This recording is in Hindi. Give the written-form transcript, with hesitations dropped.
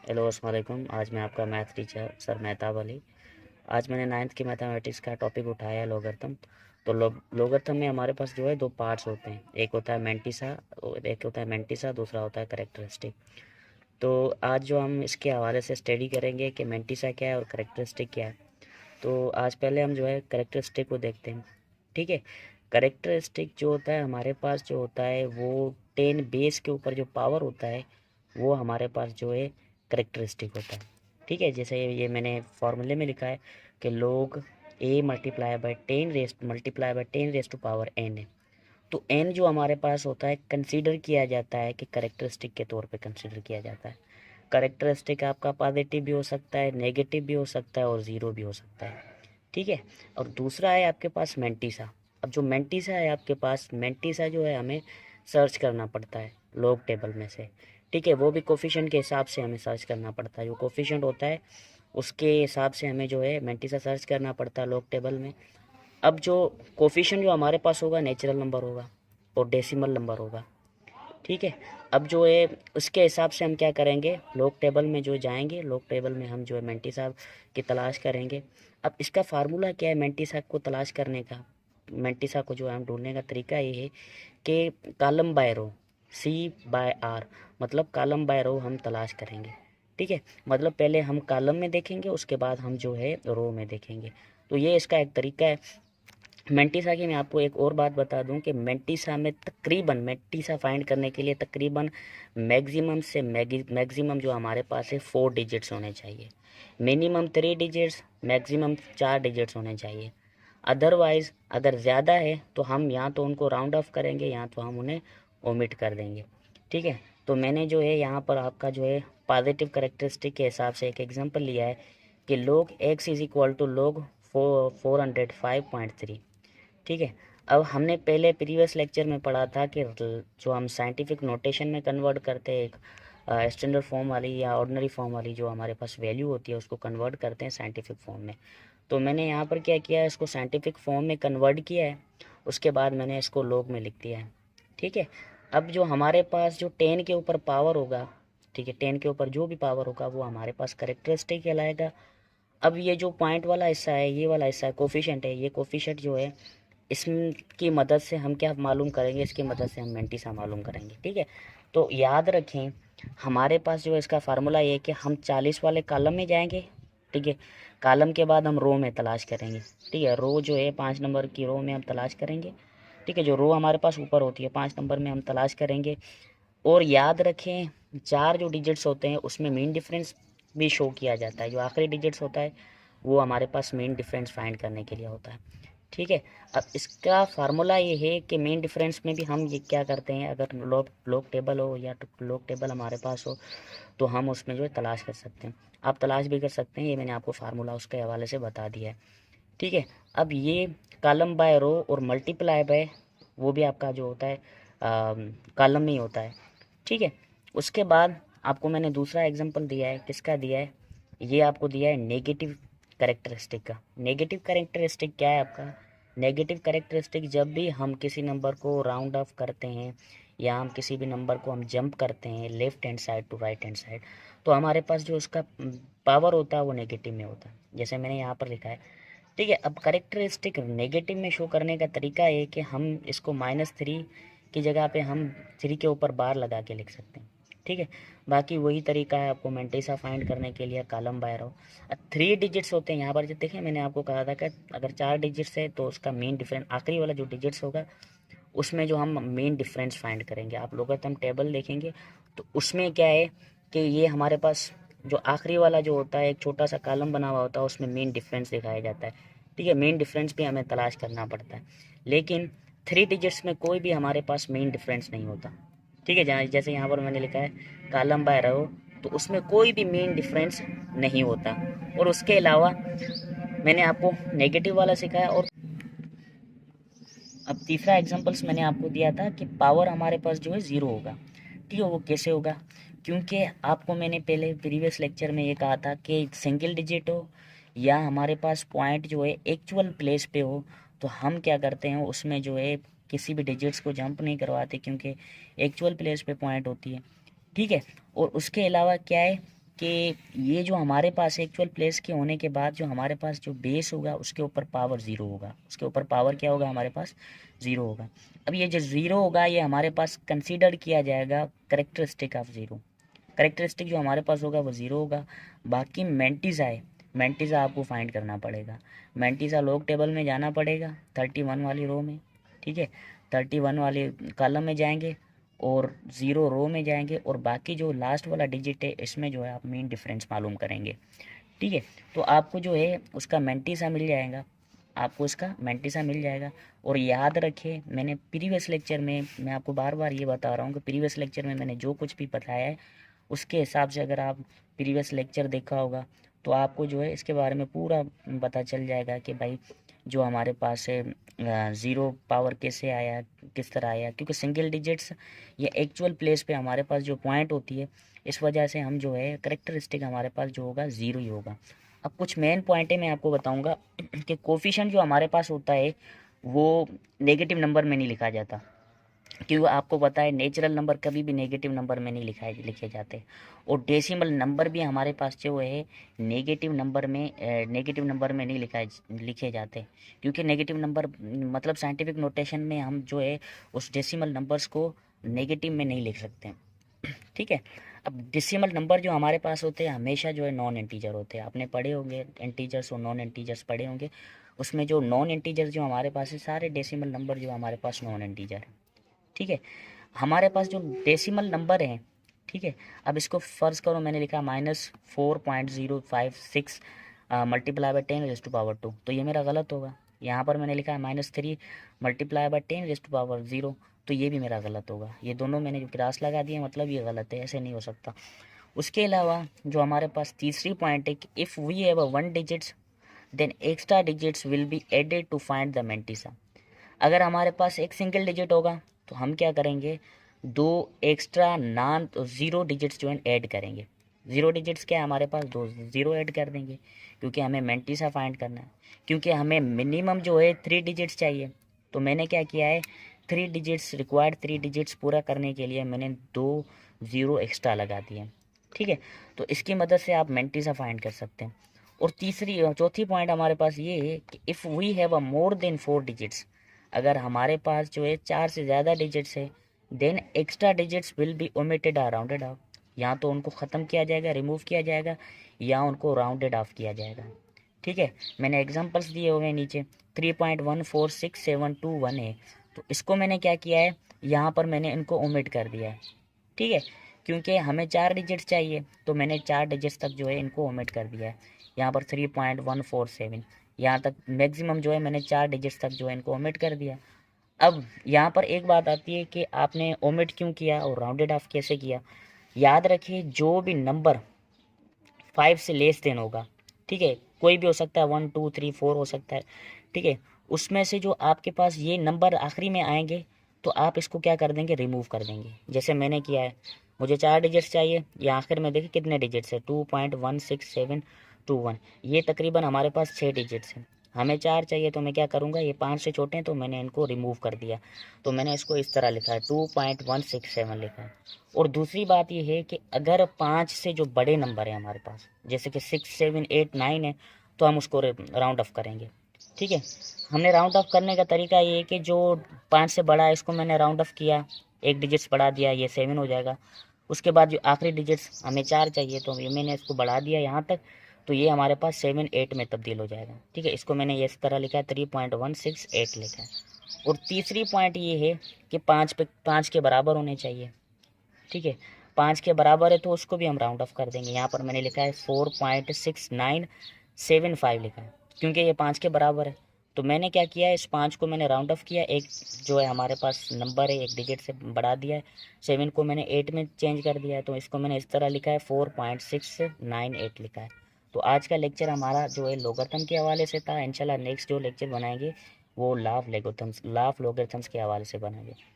हेलो अस्सलाम वालेकुम। आज मैं आपका math teacher sir Mehtab Ali. आज मैंने 9th की मैथमेटिक्स का टॉपिक उठाया है लॉगरिथम। तो लॉगरिथम में हमारे पास जो है दो पार्ट्स होते हैं, एक होता है मेंटिसा और एक होता है मेंटिसा, दूसरा होता है करेक्टरिस्टिक। तो आज जो हम इसके हवाले से स्टडी करेंगे कि मेंटिसा क्या है और करेक्टरिस्टिक क्या है। तो आज पहले हम जो है करेक्टरिस्टिक को देखते हैं। ठीक है। करेक्टरिस्टिक जो होता है हमारे पास जो होता है वो 10 बेस के ऊपर जो पावर होता है वो हमारे पास जो है करेक्टरिस्टिक होता है। ठीक है। जैसे ये मैंने फॉर्मूले में लिखा है कि log a multiply by 10 raise to power n है। तो n जो हमारे पास होता है कंसीडर किया जाता है कि करेक्टरिस्टिक के तौर पे कंसीडर किया जाता है। करेक्टरिस्टिक आपका पॉजिटिव भी हो सकता है, नेगेटिव भी हो सकता है और ज़ीरो भी हो सकता है। ठीक है। और दूसरा है आपके पास मेंटिसा। अब जो मेंटिसा है आपके पास, मेंटिसा जो है हमें सर्च करना पड़ता है लॉग टेबल में से। ठीक है। वो भी कोफिशिएंट के हिसाब से हमें सर्च करना पड़ता है, जो कोफिशिएंट होता है उसके हिसाब से हमें जो है मेंटिसा सर्च करना पड़ता है लॉग टेबल में। अब जो कोफिशिएंट जो हमारे पास होगा नेचुरल नंबर होगा और डेसिमल नंबर होगा। ठीक है। अब जो है उसके हिसाब से हम क्या करेंगे, लॉग टेबल में जो जाएंगे, लॉग टेबल में हम जो है मेंटी साहब की तलाश करेंगे। अब इसका फार्मूला क्या है मेंटी साहब को तलाश करने का, मेंटी साहब को जो है हम ढूंढने का तरीका ये है कि कॉलम बाय रो, C/R, मतलब कॉलम बाय रो हम तलाश करेंगे। ठीक है। मतलब पहले हम कॉलम में देखेंगे, उसके बाद हम जो है रो में देखेंगे। तो ये इसका एक तरीका है। मेंटिसा की मैं आपको एक और बात बता दूं कि मेंटिसा में तकरीबन, मेंटिसा फाइंड करने के लिए तकरीबन मैक्सिमम से मैक्सिमम जो हमारे पास है 4 डिजिट्स होने चाहिए। मिनिमम 3 डिजिट्स, मैक्सिमम 4 डिजिट्स होने चाहिए। अदरवाइज़ अगर ज़्यादा है तो हम या तो उनको राउंड ऑफ करेंगे या तो हम उन्हें ओमिट कर देंगे। ठीक है। तो मैंने जो है यहाँ पर आपका जो है पॉजिटिव करेक्टरिस्टिक के हिसाब से एक एग्जांपल लिया है कि log x is equal to log 405.3। ठीक है। अब हमने पहले प्रीवियस लेक्चर में पढ़ा था कि जो हम साइंटिफिक नोटेशन में कन्वर्ट करते हैं, एक स्टैंडर्ड फॉर्म वाली या ऑर्डिनरी फॉर्म वाली जो हमारे पास वैल्यू होती है उसको कन्वर्ट करते हैं साइंटिफिक फॉर्म में। तो मैंने यहाँ पर क्या किया है, इसको साइंटिफिक फॉर्म में कन्वर्ट किया है, उसके बाद मैंने इसको लॉग में लिख दिया है। ठीक है। अब जो हमारे पास जो 10 के ऊपर पावर होगा, ठीक है, 10 के ऊपर जो भी पावर होगा वो हमारे पास करेक्टरिस्टिक कहलाएगा। अब ये जो पॉइंट वाला हिस्सा है, ये वाला हिस्सा है कोफिशिएंट है, ये कोफिशिएंट जो है इसकी मदद से हम क्या मालूम करेंगे, इसकी मदद से हम मेंटिसा मालूम करेंगे। ठीक है। तो याद रखें हमारे पास जो है इसका फार्मूला ये है कि हम 40 वाले कॉलम में जाएंगे। ठीक है। कॉलम के बाद हम रो में तलाश करेंगे। ठीक है। रो जो है 5 नंबर की रो में हम तलाश करेंगे। ठीक है। जो रो हमारे पास ऊपर होती है 5 नंबर में हम तलाश करेंगे। और याद रखें 4 जो डिजिट्स होते हैं उसमें मीन डिफरेंस भी शो किया जाता है। जो आखिरी डिजिट्स होता है वो हमारे पास मीन डिफरेंस फाइंड करने के लिए होता है। ठीक है। अब इसका फार्मूला ये है कि मेन डिफरेंस में भी हम ये क्या करते हैं, अगर लॉग टेबल हो या लॉग टेबल हमारे पास हो तो हम उसमें जो है तलाश कर सकते हैं। आप तलाश भी कर सकते हैं, ये मैंने आपको फार्मूला उसके हवाले से बता दिया है। ठीक है। अब ये कॉलम बाय रो और मल्टीप्लाई बाय वो भी आपका जो होता है कॉलम में ही होता है। ठीक है। उसके बाद आपको मैंने दूसरा एग्जांपल दिया है, किसका दिया है, ये आपको दिया है नेगेटिव करेक्टरिस्टिक का। नेगेटिव करेक्टरिस्टिक क्या है आपका, नेगेटिव करेक्टरिस्टिक जब भी हम किसी नंबर को राउंड ऑफ करते हैं या हम किसी भी नंबर को हम जंप करते हैं left hand side to right hand side, तो हमारे पास जो उसका पावर होता है वो नेगेटिव में होता है, जैसे मैंने यहाँ पर लिखा है। ठीक है। अब करेक्टरिस्टिक नेगेटिव में शो करने का तरीका है कि हम इसको -3 की जगह पे हम 3 के ऊपर बार लगा के लिख सकते हैं। ठीक है। बाकी वही तरीका है आपको मेंटिसा फाइंड करने के लिए, कॉलम बाय रो। 3 डिजिट्स होते हैं यहाँ पर, जो देखें मैंने आपको कहा था कि अगर 4 डिजिट्स है तो उसका मेन डिफरेंस आखिरी वाला जो डिजिट्स होगा उसमें जो हम मेन डिफरेंस फाइंड करेंगे। आप लोगरिथम टेबल देखेंगे तो उसमें क्या है कि ये हमारे पास जो आखिरी वाला जो होता है एक छोटा सा कॉलम बना हुआ होता है उसमें मेन डिफरेंस दिखाया जाता है। ठीक है। मेन डिफरेंस भी हमें तलाश करना पड़ता है, लेकिन 3 डिजिट्स में कोई भी हमारे पास मेन डिफरेंस नहीं होता। ठीक है। जहाँ जैसे यहाँ पर मैंने लिखा है कॉलम बाय रो, तो उसमें कोई भी मेन डिफरेंस नहीं होता। और उसके अलावा मैंने आपको नेगेटिव वाला सिखाया। और अब तीसरा एग्जांपल्स मैंने आपको दिया था कि पावर हमारे पास जो है ज़ीरो होगा। ठीक है। वो कैसे होगा, क्योंकि आपको मैंने पहले प्रीवियस लेक्चर में ये कहा था कि सिंगल डिजिट हो या हमारे पास पॉइंट जो है एक्चुअल प्लेस पे हो तो हम क्या करते हैं उसमें जो है किसी भी डिजिट्स को जंप नहीं करवाते, क्योंकि एक्चुअल प्लेस पे पॉइंट होती है। ठीक है। और उसके अलावा क्या है कि ये जो हमारे पास एक्चुअल प्लेस के होने के बाद जो हमारे पास जो बेस होगा उसके ऊपर पावर ज़ीरो होगा, उसके ऊपर पावर क्या होगा हमारे पास, ज़ीरो होगा। अब ये जो ज़ीरो होगा ये हमारे पास कंसीडर किया जाएगा करेक्टरिस्टिक ऑफ ज़ीरो। करेक्टरिस्टिक जो हमारे पास होगा वो ज़ीरो होगा। बाकी मेंटिसा है, मेंटिसा आपको फाइंड करना पड़ेगा। मेंटिसा लॉग टेबल में जाना पड़ेगा 31 वाली रो में, ठीक है, 31 वाले कॉलम में जाएंगे और 0 रो में जाएंगे और बाकी जो लास्ट वाला डिजिट है इसमें जो है आप मीन डिफरेंस मालूम करेंगे, ठीक है। तो आपको जो है उसका मेंटिसा मिल जाएगा, आपको इसका मेंटिसा मिल जाएगा। और याद रखिए मैंने प्रीवियस लेक्चर में, मैं आपको बार बार ये बता रहा हूँ कि प्रीवियस लेक्चर में मैंने जो कुछ भी बताया है उसके हिसाब से अगर आप प्रीवियस लेक्चर देखा होगा तो आपको जो है इसके बारे में पूरा पता चल जाएगा कि भाई जो हमारे पास है ज़ीरो पावर कैसे आया, किस तरह आया, क्योंकि सिंगल डिजिट्स ये एक्चुअल प्लेस पे हमारे पास जो पॉइंट होती है इस वजह से हम जो है करेक्टरिस्टिक हमारे पास जो होगा ज़ीरो ही होगा। अब कुछ मेन पॉइंट है मैं आपको बताऊंगा कि कोफिशिएंट जो हमारे पास होता है वो नेगेटिव नंबर में नहीं लिखा जाता, क्योंकि आपको पता है नेचुरल नंबर कभी भी नेगेटिव नंबर में नहीं लिखे जाते। और डेसिमल नंबर भी हमारे पास जो है नेगेटिव नंबर में नहीं लिखे जाते, क्योंकि नेगेटिव नंबर मतलब साइंटिफिक नोटेशन में हम जो है उस डेसिमल नंबर्स को नेगेटिव में नहीं लिख सकते, ठीक है। अब डेसिमल नंबर जो हमारे पास होते हैं हमेशा जो है नॉन इंटीजर होते हैं, आपने पढ़े होंगे इंटीजर्स और नॉन इंटीजर्स पढ़े होंगे, उसमें जो नॉन इंटीजर जो हमारे पास है सारे डेसिमल नंबर जो हमारे पास नॉन इंटीजर है, ठीक है। हमारे पास जो डेसिमल नंबर हैं, ठीक है, अब इसको फ़र्ज़ करो मैंने लिखा -4.056 मल्टीप्लाई बाई 10⁻², तो ये मेरा गलत होगा। यहाँ पर मैंने लिखा है -3 मल्टीप्लाई बाई 10⁻0, तो ये भी मेरा गलत होगा। ये दोनों मैंने जो क्रॉस लगा दिए मतलब ये गलत है, ऐसे नहीं हो सकता। उसके अलावा जो हमारे पास तीसरी पॉइंट है कि if we have a 1 digits then extra digits will be added to find the mantissa. अगर हमारे पास एक सिंगल डिजिट होगा तो हम क्या करेंगे, दो एक्स्ट्रा नॉन ज़ीरो डिजिट्स जो है ऐड करेंगे। ज़ीरो डिजिट्स क्या है हमारे पास, दो ज़ीरो ऐड कर देंगे, क्योंकि हमें मेंटिसा फाइंड करना है, क्योंकि हमें मिनिमम जो है 3 डिजिट्स चाहिए। तो मैंने क्या किया है, 3 डिजिट्स रिक्वायर्ड 3 डिजिट्स पूरा करने के लिए मैंने 2 ज़ीरो एक्स्ट्रा लगा दिए, ठीक है। तो इसकी मदद से आप मेंटिसा फाइंड कर सकते हैं। और चौथी पॉइंट हमारे पास ये है कि if we have a more then 4 digits, अगर हमारे पास जो है 4 से ज़्यादा डिजिट्स है then extra digits will be omitted और राउंडेड ऑफ। या तो उनको ख़त्म किया जाएगा, रिमूव किया जाएगा, या उनको राउंडेड ऑफ किया जाएगा, ठीक है। मैंने एग्जांपल्स दिए हुए हैं नीचे, 3.146721 है, तो इसको मैंने क्या किया है, यहाँ पर मैंने इनको ओमिट कर दिया है, ठीक है, क्योंकि हमें 4 डिजिट्स चाहिए तो मैंने 4 डिजिट्स तक जो है इनको ओमिट कर दिया है। यहाँ पर 3.147 यहाँ तक मैक्सिमम जो है मैंने 4 डिजिट्स तक जो है इनको ओमिट कर दिया। अब यहाँ पर एक बात आती है कि आपने ओमिट क्यों किया और राउंडेड ऑफ कैसे किया। याद रखिए जो भी नंबर 5 से लेस देन होगा, ठीक है, कोई भी हो सकता है, 1 2 3 4 हो सकता है, ठीक है, उसमें से जो आपके पास ये नंबर आखिरी में आएंगे तो आप इसको क्या कर देंगे, रिमूव कर देंगे। जैसे मैंने किया है, मुझे 4 डिजिट्स चाहिए, ये आखिर में देखिए कितने डिजिट्स है, 2.16721, ये तकरीबन हमारे पास 6 डिजिट्स हैं, हमें 4 चाहिए तो मैं क्या करूँगा, ये 5 से छोटे हैं तो मैंने इनको रिमूव कर दिया, तो मैंने इसको इस तरह लिखा है 2.167 लिखा है। और दूसरी बात ये है कि अगर 5 से जो बड़े नंबर है हमारे पास, जैसे कि 6 7 8 9 है, तो हम उसको राउंड ऑफ करेंगे, ठीक है। हमने राउंड ऑफ करने का तरीका ये है कि जो 5 से बड़ा है इसको मैंने राउंड ऑफ किया, एक डिजिट्स बढ़ा दिया, ये 7 हो जाएगा। उसके बाद जो आखिरी डिजिट्स हमें 4 चाहिए तो ये मैंने इसको बढ़ा दिया यहाँ तक, तो ये हमारे पास 7 8 में तब्दील हो जाएगा, ठीक है। इसको मैंने इस तरह लिखा है 3.168 लिखा है। और तीसरी पॉइंट ये है कि 5 के बराबर होने चाहिए, ठीक है, 5 के बराबर है तो उसको भी हम राउंड ऑफ कर देंगे। यहाँ पर मैंने लिखा है 4.6975 लिखा है, क्योंकि ये 5 के बराबर है। तो मैंने क्या किया है, इस 5 को मैंने राउंड ऑफ किया, एक जो है हमारे पास नंबर है एक डिजिट से बढ़ा दिया है, 7 को मैंने 8 में चेंज कर दिया है, तो इसको मैंने इस तरह लिखा है 4.698 लिखा है। तो आज का लेक्चर हमारा जो है लोगरिथम के हवाले से था। इंशाल्लाह नेक्स्ट जो लेक्चर बनाएंगे वो लॉ ऑफ लोगरिथम्स के हवाले से बनाएंगे।